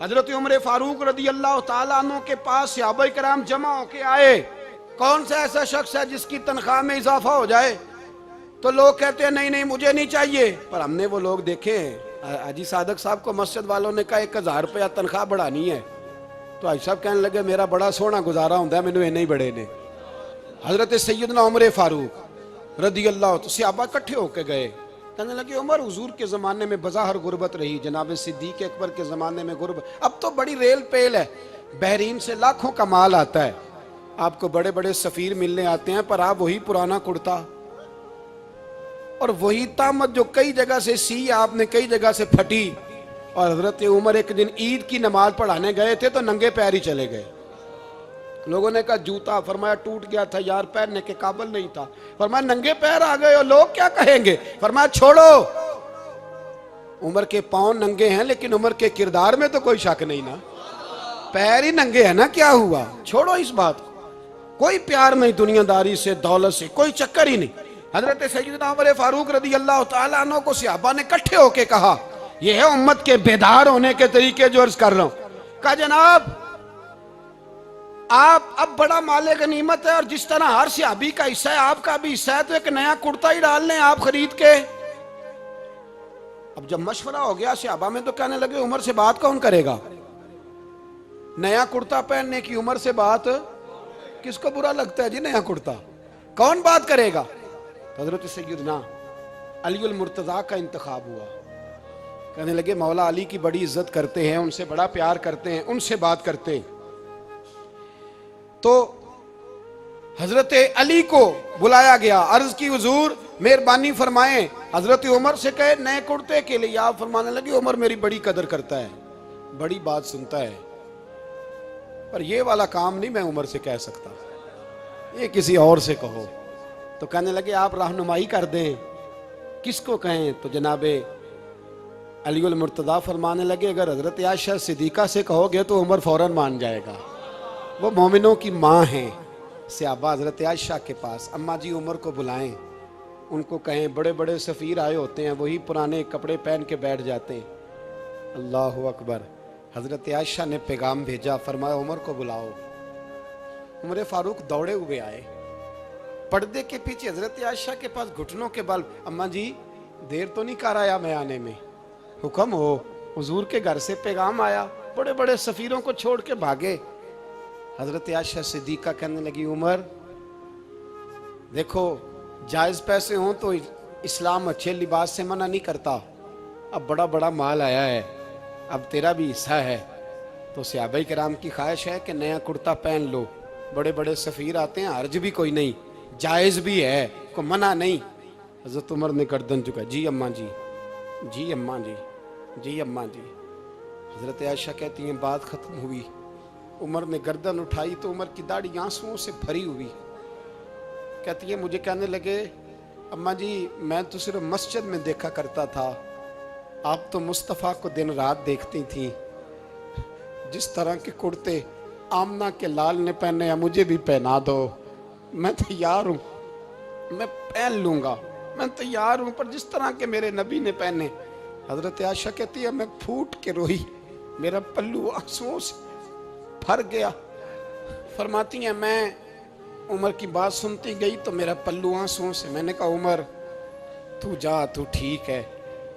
حضرت عمر فاروق رضی اللہ تعالیٰ عنہ کے پاس صحابہ کرام جمع ہو کے آئے. کون سا ایسا شخص ہے جس کی تنخواہ میں اضافہ ہو جائے؟ تو لوگ کہتے ہیں نہیں نہیں مجھے نہیں چاہیے. پر ہم نے وہ لوگ دیکھے ہیں. حاجی صادق صاحب کو مسجد والوں نے کہا 1000 روپیہ تنخواہ بڑھانی ہے تو حاجی صاحب کہنے لگے میرا بڑا سونا گزارا ہوتا ہے مینوں نہیں بڑے نے. حضرت سیدنا عمر فاروق رضی اللہ تو صحابہ اکٹھے ہو کے گئے. کہنے لگے عمر حضور کے زمانے میں بظاہر غربت رہی, جناب صدیق اکبر کے زمانے میں غربت, اب تو بڑی ریل پیل ہے, بحرین سے لاکھوں کا مال آتا ہے, آپ کو بڑے بڑے سفیر ملنے آتے ہیں, پر آپ وہی پرانا کرتا اور وہی تامت جو کئی جگہ سے سی آپ نے کئی جگہ سے پھٹی. اور حضرت عمر ایک دن عید کی نماز پڑھانے گئے تھے تو ننگے پیر ہی چلے گئے. لوگوں نے کہا جوتا, فرمایا ٹوٹ گیا تھا یار, پہننے کے قابل نہیں تھا. فرمایا ننگے پیر آ گئے اور لوگ کیا کہیں گے؟ فرمایا چھوڑو, عمر کے پاؤں ننگے ہیں لیکن عمر کے کردار میں تو کوئی شک نہیں نا, پیر ہی ننگے ہیں نا, کیا ہوا, چھوڑو اس بات کو. کوئی پیار نہیں دنیا داری سے, دولت سے, کوئی چکر ہی نہیں. حضرت سیدنا عمر فاروق رضی اللہ تعالیٰ عنہ کو صحابہ نے اکٹھے ہو کے کہا, یہ ہے امت کے بیدار ہونے کے طریقے جو عرض کر رہا ہوں. کہا جناب آپ اب بڑا مال غنیمت ہے اور جس طرح ہر صحابی کا حصہ ہے آپ کا بھی حصہ ہے, تو ایک نیا کرتا ہی ڈال لیں آپ خرید کے. اب جب مشورہ ہو گیا صحابہ میں تو کہنے لگے عمر سے بات کون کرے گا؟ نیا کرتا پہننے کی عمر سے بات کس کو برا لگتا ہے جی؟ نیا کرتا کون بات کرے گا؟ حضرت سیدنا علی المرتضیٰ کا انتخاب ہوا. کہنے لگے مولا علی کی بڑی عزت کرتے ہیں, ان سے بڑا پیار کرتے ہیں, ان سے بات کرتے ہیں. تو حضرت علی کو بلایا گیا, عرض کی حضور مہربانی فرمائیں. حضرت عمر سے کہے نئے کرتے کے لیے, آپ فرمانے لگے عمر میری بڑی قدر کرتا ہے, بڑی بات سنتا ہے, پر یہ والا کام نہیں میں عمر سے کہہ سکتا, یہ کسی اور سے کہو. تو کہنے لگے آپ رہنمائی کر دیں, کس کو کہیں؟ تو جناب علی المرتضیٰ فرمانے لگے اگر حضرت عائشہ صدیقہ سے کہو گے تو عمر فوراً مان جائے گا, وہ مومنوں کی ماں ہیں. صحابہ حضرت عائشہ کے پاس, اماں جی عمر کو بلائیں, ان کو کہیں بڑے بڑے سفیر آئے ہوتے ہیں, وہی پرانے کپڑے پہن کے بیٹھ جاتے ہیں. اللہ اکبر. حضرت عائشہ نے پیغام بھیجا, فرمایا عمر کو بلاؤ. عمر فاروق دوڑے ہوئے آئے, پردے کے پیچھے حضرت عائشہ کے پاس گھٹنوں کے بل, اماں جی دیر تو نہیں کر آیا میں آنے میں؟ حکم ہو, حضور کے گھر سے پیغام آیا, بڑے بڑے سفیروں کو چھوڑ کے بھاگے. حضرت عائشہ صدیقہ کہنے لگی عمر دیکھو جائز پیسے ہوں تو اسلام اچھے لباس سے منع نہیں کرتا, اب بڑا بڑا مال آیا ہے, اب تیرا بھی حصہ ہے, تو صحابہ کرام کی خواہش ہے کہ نیا کرتا پہن لو, بڑے بڑے سفیر آتے ہیں, حرج بھی کوئی نہیں, جائز بھی ہے, کوئی منع نہیں. حضرت عمر نے گردن جھکا, جی اماں جی, جی اماں جی, جی اماں جی. حضرت عائشہ کہتی ہیں بات ختم ہوئی, عمر نے گردن اٹھائی تو عمر کی داڑھی آنسوؤں سے بھری ہوئی. کہتی ہے مجھے کہنے لگے اماں جی میں تو صرف مسجد میں دیکھا کرتا تھا, آپ تو مصطفیٰ کو دن رات دیکھتی تھیں, جس طرح کے کرتے آمنہ کے لال نے پہنے ہیں مجھے بھی پہنا دو, میں تیار ہوں, میں پہن لوں گا, میں تیار ہوں, پر جس طرح کے میرے نبی نے پہنے. حضرت عائشہ کہتی ہے میں پھوٹ کے روئی, میرا پلو آنسوؤں سے بھر گیا. فرماتی ہیں میں عمر کی بات سنتی گئی تو میرا پلو آنسوؤں سے, میں نے کہا عمر تو جا, تو ٹھیک ہے.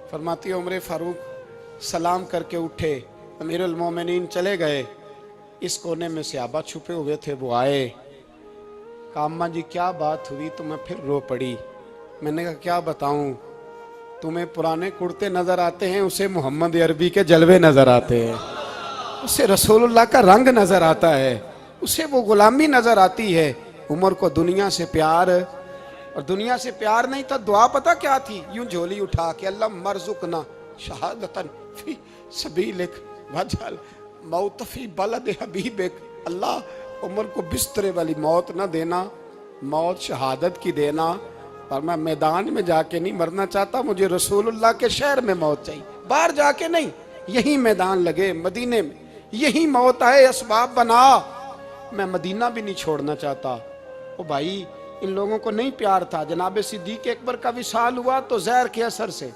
فرماتی ہے عمر فاروق سلام کر کے اٹھے, امیر المومنین چلے گئے. اس کونے میں صحابہ چھپے ہوئے تھے, وہ آئے, کہا اماں جی کیا بات ہوئی؟ تو میں پھر رو پڑی. میں نے کہا کیا بتاؤں, تمہیں پرانے کرتے نظر آتے ہیں, اسے محمد عربی کے جلوے نظر آتے ہیں, اسے رسول اللہ کا رنگ نظر آتا ہے, اسے وہ غلامی نظر آتی ہے. عمر کو دنیا سے پیار, اور دنیا سے پیار نہیں تھا, دعا پتہ کیا تھی؟ یوں جھولی اٹھا کے اللہ مرزقنا شہادتن فی سبیلک وجعل موت فی بلد حبیبک. اللہ عمر کو بسترے والی موت نہ دینا, موت شہادت کی دینا, اور میں میدان میں جا کے نہیں مرنا چاہتا, مجھے رسول اللہ کے شہر میں موت چاہیے, باہر جا کے نہیں, یہی میدان لگے مدینے میں, یہی موت آئے, اسباب بنا, میں مدینہ بھی نہیں چھوڑنا چاہتا. او بھائی ان لوگوں کو نہیں پیار تھا. جناب صدیق اکبر کا وصال ہوا تو زہر کے اثر سے,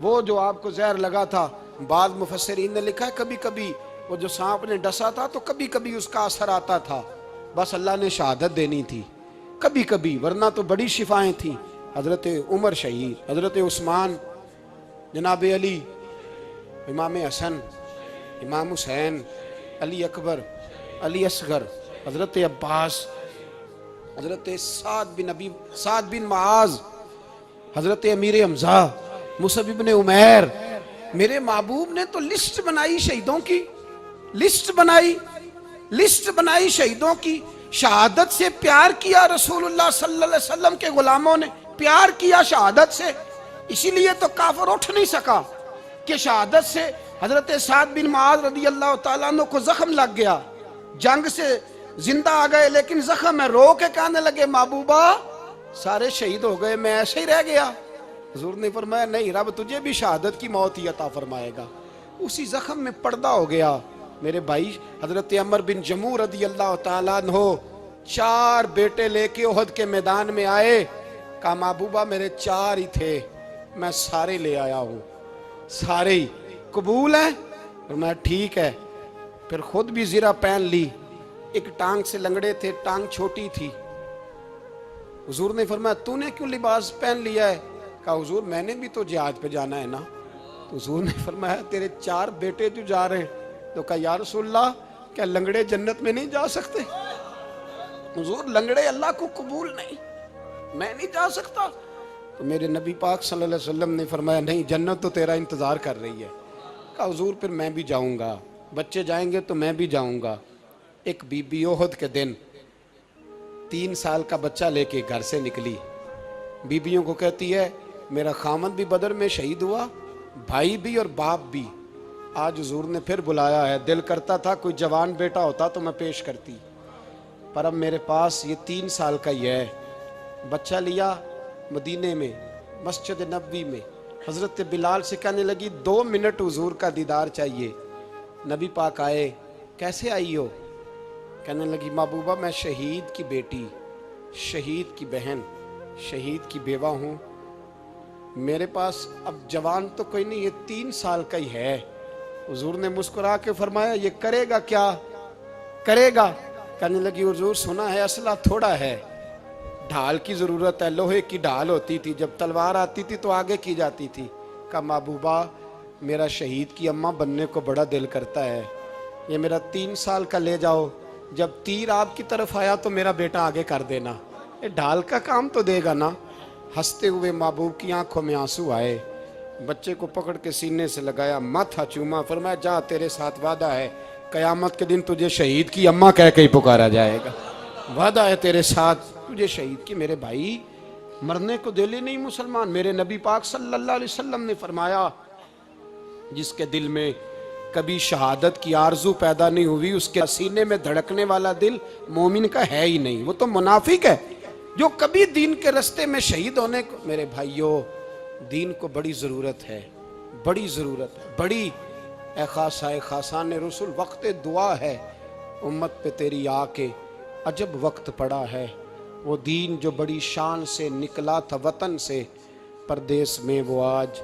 وہ جو آپ کو زہر لگا تھا، بعض مفسرین نے لکھا ہے کبھی کبھی وہ جو سانپ نے ڈسا تھا تو کبھی کبھی اس کا اثر آتا تھا، بس اللہ نے شہادت دینی تھی کبھی کبھی، ورنہ تو بڑی شفائیں تھیں۔ حضرت عمر شہید، حضرت عثمان، جناب علی، امام حسن، امام حسین، علی اکبر، علی اصغر، حضرت عباس، حضرت سعد بن معاذ، حضرت امیر حمزہ، مصعب بن عمیر۔ میرے محبوب نے تو لسٹ بنائی شہیدوں کی، لسٹ بنائی شہیدوں کی۔ شہادت سے پیار کیا رسول اللہ صلی اللہ علیہ وسلم کے غلاموں نے، پیار کیا شہادت سے، اسی لیے تو کافر اٹھ نہیں سکا کہ شہادت سے حضرت سعد بن معاذ رضی اللہ تعالیٰ عنہ کو زخم لگ گیا، جنگ سے زندہ آ گئے لیکن زخم ہے، رو کے کہنے لگے محبوبہ سارے شہید ہو گئے، میں ایسے ہی رہ گیا۔ حضور نے فرمایا نہیں، رب تجھے بھی شہادت کی موت ہی عطا فرمائے گا۔ اسی زخم میں پردہ ہو گیا۔ میرے بھائی حضرت عمر بن جموح رضی اللہ تعالیٰ عنہ 4 بیٹے لے کے احد کے میدان میں آئے، کہا محبوبہ میرے 4 ہی تھے، میں سارے لے آیا ہوں، سارے ہی قبول ہیں؟ فرمایا ٹھیک ہے۔ پھر خود بھی زرہ پہن لی، ایک ٹانگ سے لنگڑے تھے، ٹانگ چھوٹی تھی۔ حضور نے فرمایا تو نے کیوں لباس پہن لیا ہے؟ کہا حضور میں نے بھی تو جہاد پہ جانا ہے نا۔ تو حضور نے فرمایا تیرے 4 بیٹے جو جا رہے ہیں، تو کہا یا رسول اللہ کیا لنگڑے جنت میں نہیں جا سکتے؟ حضور لنگڑے اللہ کو قبول نہیں، میں نہیں جا سکتا۔ تو میرے نبی پاک صلی اللہ علیہ وسلم نے فرمایا نہیں، جنت تو تیرا انتظار کر رہی ہے۔ کہا حضور پھر میں بھی جاؤں گا، بچے جائیں گے تو میں بھی جاؤں گا۔ ایک بی بی احد کے دن 3 سال کا بچہ لے کے گھر سے نکلی، بیویوں کو کہتی ہے میرا خامد بھی بدر میں شہید ہوا، بھائی بھی اور باپ بھی، آج حضور نے پھر بلایا ہے، دل کرتا تھا کوئی جوان بیٹا ہوتا تو میں پیش کرتی، پر اب میرے پاس یہ 3 سال کا ہی ہے۔ بچہ لیا مدینے میں مسجد نبوی میں، حضرت بلال سے کہنے لگی 2 منٹ حضور کا دیدار چاہیے۔ نبی پاک آئے، کیسے آئی ہو؟ کہنے لگی محبوبہ میں شہید کی بیٹی، شہید کی بہن، شہید کی بیوہ ہوں، میرے پاس اب جوان تو کوئی نہیں، یہ 3 سال کا ہی ہے۔ حضور نے مسکرا کے فرمایا یہ کرے گا کیا کرے گا؟ کہنے لگی حضور سنا ہے اسلحہ تھوڑا ہے، ڈھال کی ضرورت ہے، لوہے کی ڈھال ہوتی تھی، جب تلوار آتی تھی تو آگے کی جاتی تھی۔ کہا محبوبہ میرا شہید کی اماں بننے کو بڑا دل کرتا ہے، یہ میرا 3 سال کا لے جاؤ، جب تیر آپ کی طرف آیا تو میرا بیٹا آگے کر دینا، یہ ڈھال کا کام تو دے گا نا۔ ہنستے ہوئے محبوب کی آنکھوں میں آنسو آئے، بچے کو پکڑ کے سینے سے لگایا، ماتھا چوما، فرمایا جا تیرے ساتھ وعدہ ہے قیامت کے دن تجھے شہید کی اماں کہہ کے ہی پکارا جائے گا، وعدہ ہے تیرے ساتھ تجھے شہید کی۔ میرے بھائی مرنے کو دل ہی نہیں مسلمان۔ میرے نبی پاک صلی اللہ علیہ وسلم نے فرمایا جس کے دل میں کبھی شہادت کی آرزو پیدا نہیں ہوئی، اس کے سینے میں دھڑکنے والا دل مومن کا ہے ہی نہیں، وہ تو منافق ہے۔ جو کبھی دین کے رستے میں شہید ہونے کو، میرے بھائیوں دین کو بڑی ضرورت ہے، بڑی ضرورت ہے، بڑی۔ اے خاصائے خاصان رسول وقت دعا ہے، امت پہ تیری آ کے عجب وقت پڑا ہے، وہ دین جو بڑی شان سے نکلا تھا وطن سے، پردیس میں وہ آج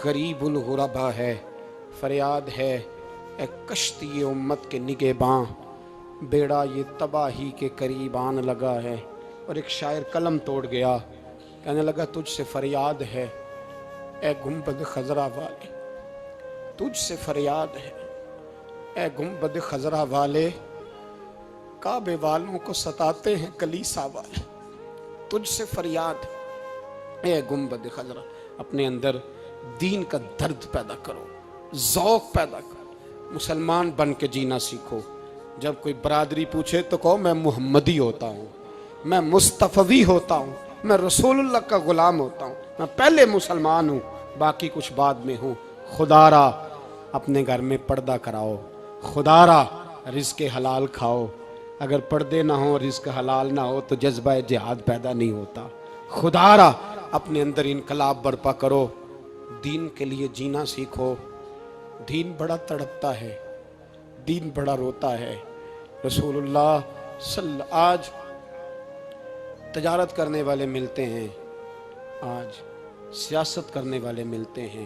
غریب الغربا ہے۔ فریاد ہے اے کشتی امت کے نگہباں، بیڑا یہ تباہی کے قریب آن لگا ہے۔ اور ایک شاعر قلم توڑ گیا، کہنے لگا تجھ سے فریاد ہے اے گنبد خضرا والے، تجھ سے فریاد ہے اے گنبد خضرا والے، کعبے والوں کو ستاتے ہیں کلیسا والے، تجھ سے فریاد ہے اے گنبد خضرا۔ اپنے اندر دین کا درد پیدا کرو، ذوق پیدا کرو، مسلمان بن کے جینا سیکھو۔ جب کوئی برادری پوچھے تو کہو میں محمدی ہوتا ہوں، میں مصطفی ہوتا ہوں، میں رسول اللہ کا غلام ہوتا ہوں، میں پہلے مسلمان ہوں باقی کچھ بعد میں ہوں۔ خدا را اپنے گھر میں پردہ کراؤ، خدا را رزق حلال کھاؤ، اگر پردے نہ ہوں رزق حلال نہ ہو تو جذبہ جہاد پیدا نہیں ہوتا۔ خدا را اپنے اندر انقلاب برپا کرو، دین کے لیے جینا سیکھو۔ دین بڑا تڑپتا ہے، دین بڑا روتا ہے۔ رسول اللہ آج تجارت کرنے والے ملتے ہیں، آج سیاست کرنے والے ملتے ہیں،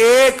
1।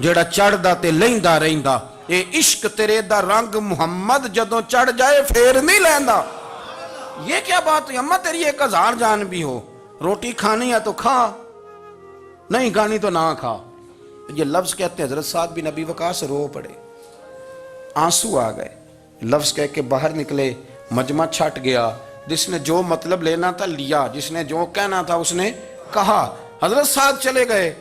ਜਿਹੜਾ ਚੜਦਾ ਤੇ ਲੈਂਦਾ ਰਹਿੰਦਾ। ਇਹ ਇਸ਼ਕ ਤੇਰੇ ਦਾ ਰੰਗ ਮੁਹੰਮਦ ਜਦੋਂ ਚੜ ਜਾਏ ਫੇਰ ਨਹੀਂ ਲੈਂਦਾ। یہ کیا بات ہے اماں تیری 1000 جان بھی ہو، روٹی کھانی ہے تو کھا، نہیں کھانی تو نہ کھا۔ یہ لفظ کہتے ہیں حضرت سعد بن ابی وقاص رو پڑے، آنسو آ گئے، لفظ کہہ کے باہر نکلے، مجمع چھٹ گیا، جس نے جو مطلب لینا تھا لیا، جس نے جو کہنا تھا اس نے کہا۔ حضرت سعد چلے گئے،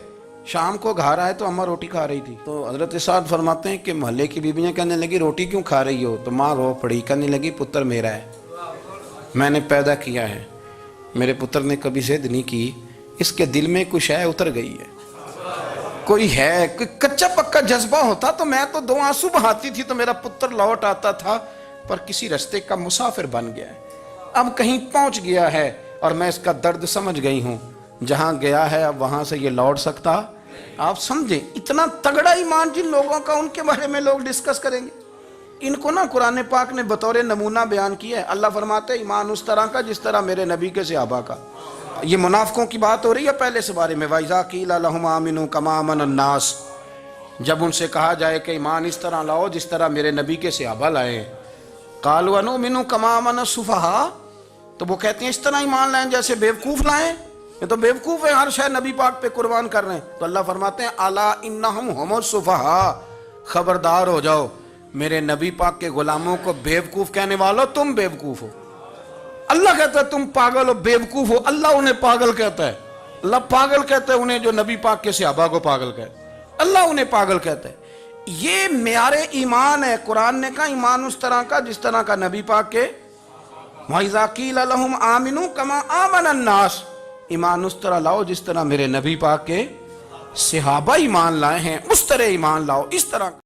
شام کو گھر آئے تو اماں روٹی کھا رہی تھی، تو حضرت سعد فرماتے ہیں کہ محلے کی بیویاں کہنے لگی روٹی کیوں کھا رہی ہو؟ تو ماں رو پڑی، کہنے لگی پتر میرا ہے، میں نے پیدا کیا ہے، میرے پتر نے کبھی ضد نہیں کی، اس کے دل میں کچھ ہے اتر گئی ہے، کوئی ہے، کوئی کچا پکا جذبہ ہوتا تو میں تو 2 آنسو بہاتی تھی تو میرا پتر لوٹ آتا تھا، پر کسی رستے کا مسافر بن گیا ہے، اب کہیں پہنچ گیا ہے اور میں اس کا درد سمجھ گئی ہوں، جہاں گیا ہے اب وہاں سے یہ لوٹ سکتا۔ آپ سمجھیں اتنا تگڑا ایمان جن لوگوں کا، ان کے بارے میں لوگ ڈسکس کریں گے۔ ان کو نا قرآن پاک نے بطور نمونہ بیان کیا ہے، اللہ فرماتے ہیں ایمان اس طرح کا جس طرح میرے نبی کے صحابہ کا۔ یہ منافقوں کی بات ہو رہی ہے پہلے سے بارے میں، وَإِذَا قِيلَ لَهُمْ آمِنُوا كَمَا آمَنَ النَّاسُ، جب ان سے کہا جائے کہ ایمان اس طرح لاؤ جس طرح میرے نبی کے صحابہ لائے، قَالُوا أَنُؤْمِنُ كَمَا آمَنَ السُّفَهَاءُ، تو وہ کہتے ہیں اس طرح ایمان لائیں جیسے بیوقوف لائیں، یہ تو بیوقوف ہے، ہر شے نبی پاک پہ قربان کر رہے ہیں۔ تو اللہ فرماتے ہیں الا انہم ہم السفہاء، خبردار ہو جاؤ میرے نبی پاک کے غلاموں کو بیوقوف کہنے والوں، تم بیوقوف ہو۔ اللہ کہتا ہے تم پاگل ہو، بیوقوف ہو، اللہ انہیں پاگل کہتا ہے، اللہ پاگل کہتا ہے انہیں جو نبی پاک کے صحابہ کو پاگل کہتا ہے، اللہ انہیں پاگل کہتا ہے۔ یہ معیار ایمان ہے، قرآن نے کہا ایمان اس طرح کا جس طرح کا نبی پاک کے۔ وَإِذَا قِيلَ لَهُمْ آمِنُوا كَمَا آمَنَ النَّاسُ، ایمان اس طرح لاؤ جس طرح میرے نبی پاک کے صحابہ ایمان لائے ہیں، اس طرح ایمان لاؤ، اس طرح۔